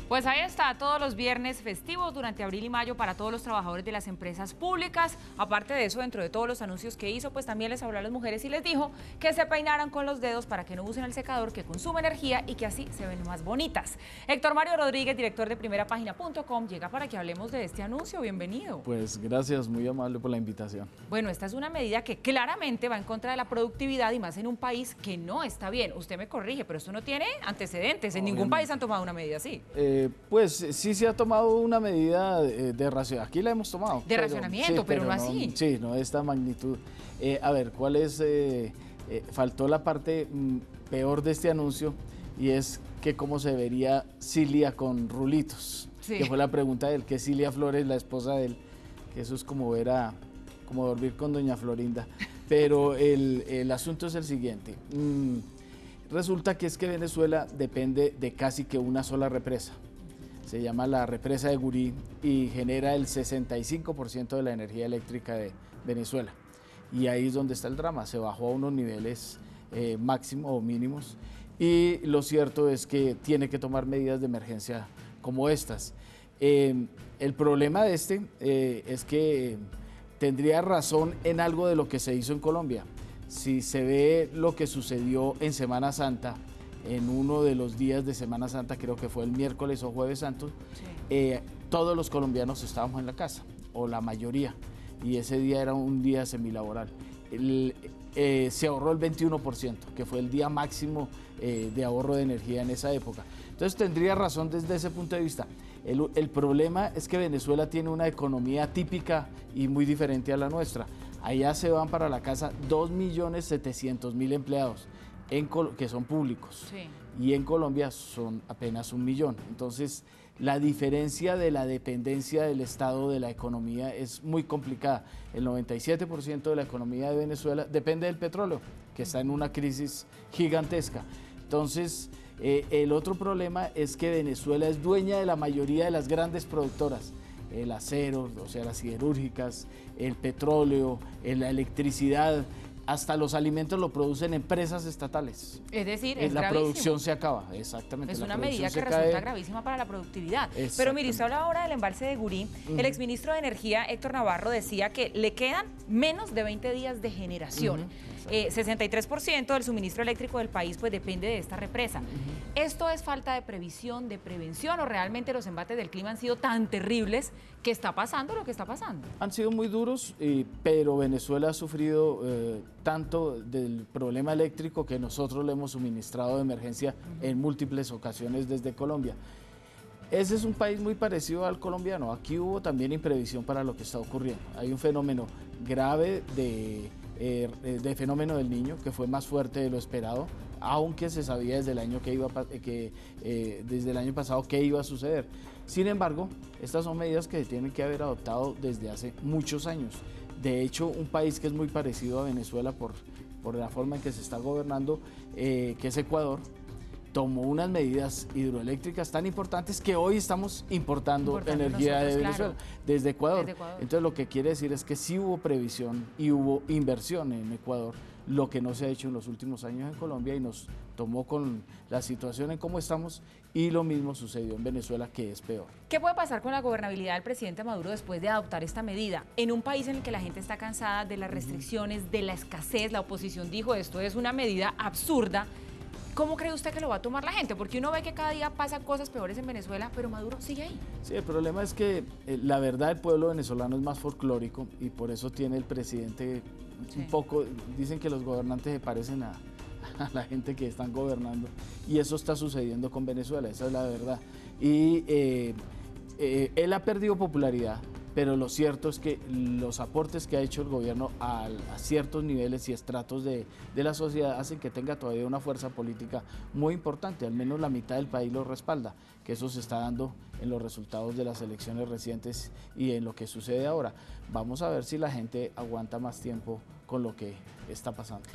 Pues ahí está, todos los viernes festivos durante abril y mayo para todos los trabajadores de las empresas públicas. Aparte de eso, dentro de todos los anuncios que hizo, pues también les habló a las mujeres y les dijo que se peinaran con los dedos para que no usen el secador que consume energía y que así se ven más bonitas. Héctor Mario Rodríguez, director de primerapágina.com, llega para que hablemos de este anuncio. Bienvenido. Pues gracias, muy amable por la invitación. Bueno, esta es una medida que claramente va en contra de la productividad y más en un país que no está bien. Usted me corrige, pero esto no tiene antecedentes. En ningún país han tomado una medida así. Pues sí se ha tomado una medida de ración. Aquí la hemos tomado. De racionamiento, pero no así. Sí, no de esta magnitud. A ver, ¿cuál es? Faltó la parte peor de este anuncio y es que cómo se vería Cilia con rulitos. Sí. Que fue la pregunta de él, que es Cilia Flores, la esposa de él, que eso es como ver como dormir con doña Florinda. Pero el asunto es el siguiente. Resulta que es que Venezuela depende de casi que una sola represa. Se llama la represa de Gurí y genera el 65% de la energía eléctrica de Venezuela. Y ahí es donde está el drama, se bajó a unos niveles máximos o mínimos y lo cierto es que tiene que tomar medidas de emergencia como estas. El problema de es que tendría razón en algo de lo que se hizo en Colombia. Si se ve lo que sucedió en Semana Santa, en uno de los días de Semana Santa, creo que fue el miércoles o jueves santo, sí. Todos los colombianos estábamos en la casa, o la mayoría, y ese día era un día semilaboral. Se ahorró el 21%, que fue el día máximo de ahorro de energía en esa época. Entonces tendría razón desde ese punto de vista. El problema es que Venezuela tiene una economía típica y muy diferente a la nuestra. Allá se van para la casa 2.700.000 empleados que son públicos, sí. Y en Colombia son apenas 1 millón. Entonces, la diferencia de la dependencia del Estado de la economía es muy complicada. El 97% de la economía de Venezuela depende del petróleo, que está en una crisis gigantesca. Entonces, el otro problema es que Venezuela es dueña de la mayoría de las grandes productoras. El acero, o sea, las siderúrgicas, el petróleo, la electricidad, hasta los alimentos lo producen empresas estatales. Es decir, la gravísimo. Producción se acaba, exactamente. Es una medida que resulta gravísima para la productividad. Pero mire, usted habla ahora del embalse de Gurí. El exministro de Energía, Héctor Navarro, decía que le quedan menos de 20 días de generación. 63% del suministro eléctrico del país pues depende de esta represa. ¿Esto es falta de previsión, de prevención, o realmente los embates del clima han sido tan terribles que está pasando lo que está pasando? Han sido muy duros, pero Venezuela ha sufrido tanto del problema eléctrico que nosotros le hemos suministrado de emergencia en múltiples ocasiones desde Colombia. Ese es un país muy parecido al colombiano. Aquí hubo también imprevisión para lo que está ocurriendo. Hay un fenómeno grave de fenómeno del Niño, que fue más fuerte de lo esperado, aunque se sabía desde el año desde el año pasado qué iba a suceder. Sin embargo, estas son medidas que se tienen que haber adoptado desde hace muchos años. De hecho, un país que es muy parecido a Venezuela por la forma en que se está gobernando, que es Ecuador, tomó unas medidas hidroeléctricas tan importantes que hoy estamos importando energía de Venezuela, claro, desde Ecuador. Entonces lo que quiere decir es que sí hubo previsión y hubo inversión en Ecuador, lo que no se ha hecho en los últimos años en Colombia y nos tomó con la situación en cómo estamos, y lo mismo sucedió en Venezuela, que es peor. ¿Qué puede pasar con la gobernabilidad del presidente Maduro después de adoptar esta medida? En un país en el que la gente está cansada de las restricciones, de la escasez, la oposición dijo esto es una medida absurda. ¿Cómo cree usted que lo va a tomar la gente? Porque uno ve que cada día pasan cosas peores en Venezuela, pero Maduro sigue ahí. Sí, el problema es que la verdad el pueblo venezolano es más folclórico y por eso tiene el presidente un poco, dicen que los gobernantes se parecen a la gente que están gobernando, y eso está sucediendo con Venezuela, esa es la verdad. Y él ha perdido popularidad, pero lo cierto es que los aportes que ha hecho el gobierno a ciertos niveles y estratos de la sociedad hacen que tenga todavía una fuerza política muy importante, al menos la mitad del país lo respalda, que eso se está dando en los resultados de las elecciones recientes y en lo que sucede ahora. Vamos a ver si la gente aguanta más tiempo con lo que está pasando.